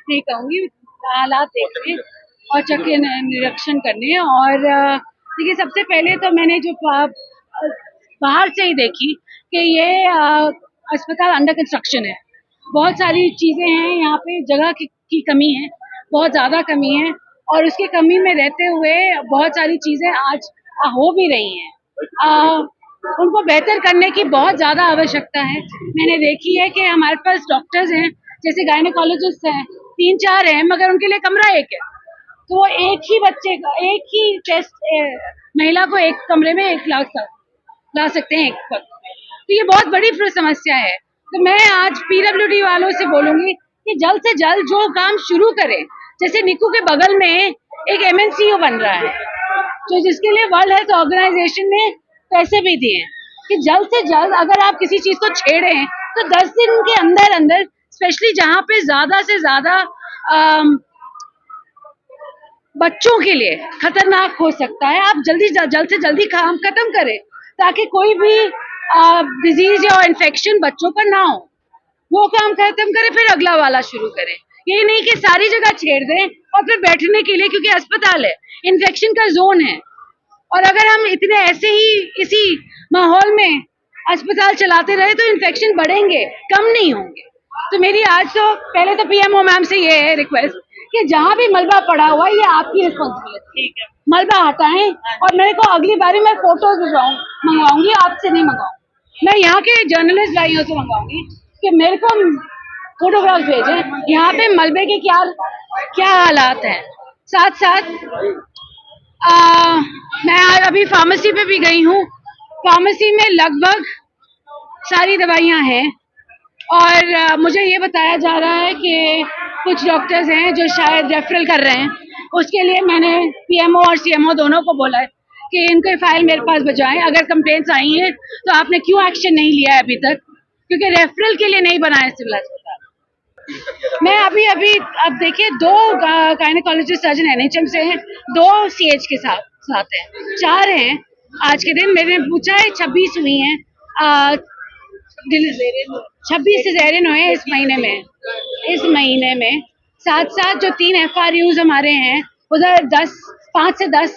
नहीं कहूँगी, हालात देखने और चक्के निरीक्षण करने। और देखिए, सबसे पहले तो मैंने जो बाहर से ही देखी कि ये अस्पताल अंडर कंस्ट्रक्शन है। बहुत सारी चीज़ें हैं यहाँ पे, जगह की कमी है, बहुत ज़्यादा कमी है, और उसकी कमी में रहते हुए बहुत सारी चीज़ें आज हो भी रही हैं। उनको बेहतर करने की बहुत ज़्यादा आवश्यकता है। मैंने देखी है कि हमारे पास डॉक्टर्स हैं, जैसे गायनेकोलॉजिस्ट हैं, 3-4 हैं, मगर उनके लिए कमरा एक है। तो वो एक ही बच्चे का, एक ही टेस्ट महिला को एक कमरे में एक ला सकते हैं एक वक्त। तो ये बहुत बड़ी समस्या है। तो मैं आज पीडब्ल्यूडी वालों से बोलूंगी कि जल्द से जल्द जो काम शुरू करें। जैसे निक्कू के बगल में एक MNCO बन रहा है, तो जिसके लिए वर्ल्ड हेल्थ ऑर्गेनाइजेशन ने पैसे भी दिए हैं, कि जल्द से जल्द अगर आप किसी चीज को छेड़े तो 10 दिन के अंदर अंदर, स्पेशली जहाँ पे ज्यादा से ज्यादा बच्चों के लिए खतरनाक हो सकता है, आप जल्द से जल्दी काम खत्म करें, ताकि कोई भी डिजीज या इन्फेक्शन बच्चों का ना हो। वो काम खत्म करें, फिर अगला वाला शुरू करें। ये नहीं कि सारी जगह छेड़ दें और फिर बैठने के लिए, क्योंकि अस्पताल है, इन्फेक्शन का जोन है। और अगर हम इतने ऐसे ही इसी माहौल में अस्पताल चलाते रहे तो इन्फेक्शन बढ़ेंगे, कम नहीं होंगे। तो मेरी आज तो पहले तो PMO मैम से ये है रिक्वेस्ट कि जहाँ भी मलबा पड़ा हुआ है, ये आपकी रिस्पॉन्सिबिलिटी है, मलबा हटाएं। और मेरे को अगली बारी मैं फोटोज मंगवाऊंगी, आपसे नहीं मंगाऊंगी, मैं यहाँ के जर्नलिस्ट भाइयों से मंगाऊंगी कि मेरे को फोटोग्राफ भेजें, यहाँ पे मलबे के क्या हालात हैं। साथ साथ मैं अभी फार्मेसी पे भी गई हूँ। फार्मेसी में लगभग सारी दवाइयाँ हैं, और मुझे ये बताया जा रहा है कि कुछ डॉक्टर्स हैं जो शायद रेफरल कर रहे हैं। उसके लिए मैंने PMO और CMO दोनों को बोला है कि इनके फाइल मेरे पास भिजवाएं। अगर कंप्लेंट्स आई हैं तो आपने क्यों एक्शन नहीं लिया है अभी तक, क्योंकि रेफरल के लिए नहीं बनाया सिविल अस्पताल। मैं अभी अब देखिए, 2 गायनेकोलॉजिस्ट सर्जन NHM से हैं, 2 CH के साथ हैं, 4 हैं। आज के दिन मैंने पूछा है 26 हुई हैं, 26 सिजेरियन हुए इस महीने में। साथ जो 3 FRUs हमारे हैं, उधर 5 से 10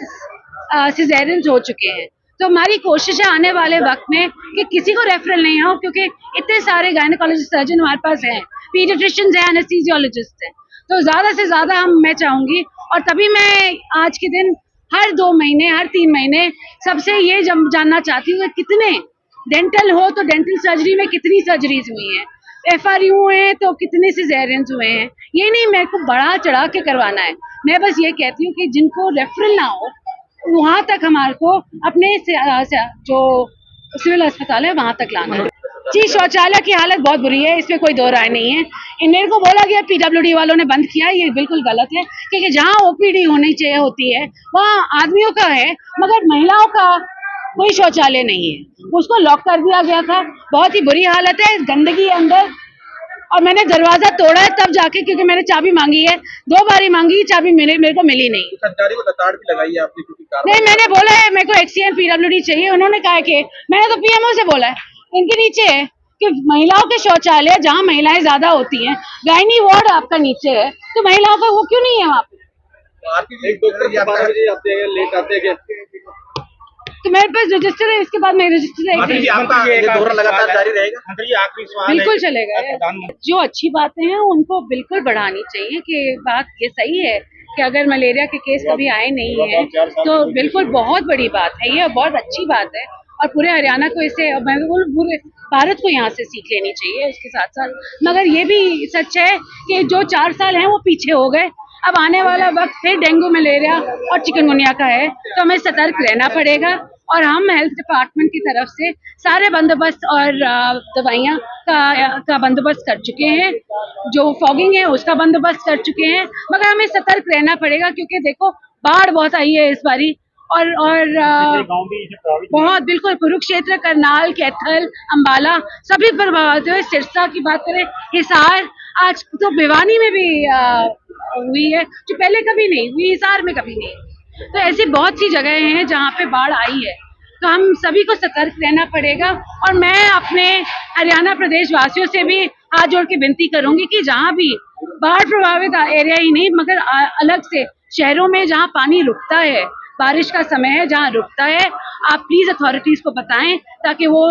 सिजेरियन हो चुके हैं। तो हमारी कोशिश है आने वाले वक्त में कि किसी को रेफरल नहीं हो, क्योंकि इतने सारे गायनेकोलॉजिस्ट सर्जन हमारे पास हैं, पीडियाट्रिशियंस हैं, एनेस्थीसियोलॉजिस्ट हैं। तो ज्यादा से ज्यादा मैं चाहूंगी, और तभी मैं आज के दिन हर 2 महीने, हर 3 महीने सबसे ये जानना चाहती हूँ कि कितने डेंटल हो तो डेंटल सर्जरी में कितनी सर्जरीज हुई हैं, FRU हैं तो कितने सिजेरियंस हुए हैं। ये नहीं मेरे को बढ़ा चढ़ा के करवाना है, मैं बस ये कहती हूँ कि जिनको रेफरल ना हो वहां तक हमारे को अपने जो सिविल अस्पताल है वहां तक लाना है। जी, शौचालय की हालत बहुत बुरी है, इसमें कोई दो राय नहीं है। मेरे को बोला गया PWD वालों ने बंद किया, ये बिल्कुल गलत है, क्योंकि जहाँ OPD होनी चाहिए होती है वहाँ आदमियों का है, मगर महिलाओं का कोई शौचालय नहीं है। उसको लॉक कर दिया गया था, बहुत ही बुरी हालत है, गंदगी अंदर। और मैंने दरवाजा तोड़ा है तब जाके, क्योंकि मैंने चाबी मांगी है, 2 बारी मांगी, चाबी मेरे को मिली नहीं। सरकारी को लताड़ भी लगाई है आपने? नहीं, मैंने बोला है मेरे को HCN PWD चाहिए, उन्होंने कहा कि मैंने तो PMO से बोला है, इनके नीचे है कि महिलाओं के शौचालय जहाँ महिलाएं ज्यादा होती हैं, गायनी वार्ड आपका नीचे है, तो महिलाओं का वो क्यों नहीं है वहाँ पे? एक डॉक्टर 12 बजे आते हैं, लेट आते हैं, तो मेरे पास रजिस्टर है, इसके बाद मैं रजिस्टर लगातार जारी रहेगा? बिल्कुल चलेगा। जो अच्छी बातें हैं उनको बिल्कुल बढ़ानी चाहिए, कि बात ये सही है कि अगर मलेरिया के केस कभी आए नहीं है तो बिल्कुल बहुत बड़ी बात है, ये बहुत अच्छी बात है, और पूरे हरियाणा को इससे, पूरे भारत को यहाँ से सीख लेनी चाहिए। उसके साथ साथ मगर ये भी सच है कि जो 4 साल हैं वो पीछे हो गए, अब आने वाला वक्त फिर डेंगू, मलेरिया और चिकनगुनिया का है, तो हमें सतर्क रहना पड़ेगा। और हम हेल्थ डिपार्टमेंट की तरफ से सारे बंदोबस्त और दवाइयाँ का बंदोबस्त कर चुके हैं, जो फॉगिंग है उसका बंदोबस्त कर चुके हैं, मगर हमें सतर्क रहना पड़ेगा, क्योंकि देखो बाढ़ बहुत आई है इस बारी, और बहुत बिल्कुल कुरुक्षेत्र, करनाल, कैथल, अंबाला सभी प्रभावित हुए। सिरसा की बात करें, हिसार, आज तो भिवानी में भी हुई है, जो पहले कभी नहीं हुई, हिसार में कभी नहीं। तो ऐसी बहुत सी जगह हैं जहाँ पे बाढ़ आई है, तो हम सभी को सतर्क रहना पड़ेगा। और मैं अपने हरियाणा प्रदेश वासियों से भी हाथ जोड़ के विनती करूंगी कि जहाँ भी बाढ़ प्रभावित एरिया ही नहीं मगर अलग से शहरों में जहाँ पानी रुकता है, बारिश का समय है जहाँ रुकता है, आप प्लीज अथॉरिटीज को बताएं ताकि वो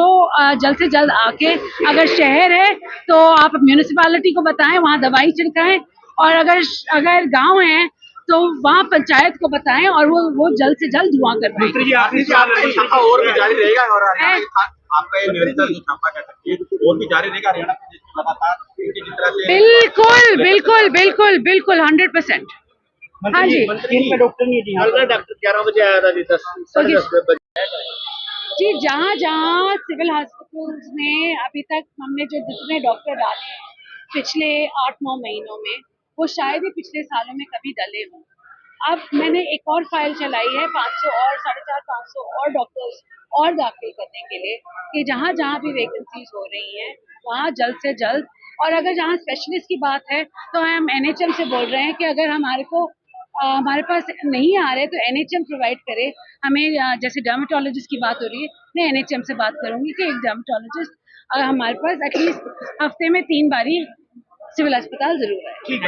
जल्द से जल्द आके, अगर शहर है तो आप म्यूनिसिपैलिटी को बताएं, वहाँ दवाई छिड़काएं, और अगर गांव है तो वहाँ पंचायत को बताएं और वो जल्द से जल्द धुआं करवाएं। छापा और भी जारी रहेगा और आपका ये निरंतर जो छापा कह सकती है और भी जारी रहेगा हरियाणा प्रदेश में लगातार इनकी जिस तरह से बिल्कुल बिल्कुल बिल्कुल बिल्कुल 100%। हाँ जी डॉक्टर नहीं जी, डॉक्टर 11 बजे आया था जी, 10 बजे जी। जहाँ जहाँ सिविल हॉस्पिटल्स में अभी तक हमने जो जितने डॉक्टर डाले हैं पिछले 8-9 महीनों में, वो शायद ही पिछले सालों में कभी डले हों। अब मैंने एक और फाइल चलाई है 500 और 450-500 और डॉक्टर्स और दाखिल करने के लिए कि जहाँ जहाँ भी वैकेंसीज हो रही हैं वहाँ जल्द से जल्द, और अगर जहाँ स्पेशलिस्ट की बात है तो हम एनएचएम से बोल रहे हैं कि अगर हमारे पास नहीं आ रहे तो एनएचएम प्रोवाइड करे हमें। जैसे डर्मेटोलॉजिस्ट की बात हो रही है, मैं एनएचएम से बात करूंगी कि एक डर्मेटोलॉजिस्ट हमारे पास एटलीस्ट हफ्ते में 3 बारी सिविल अस्पताल जरूर है।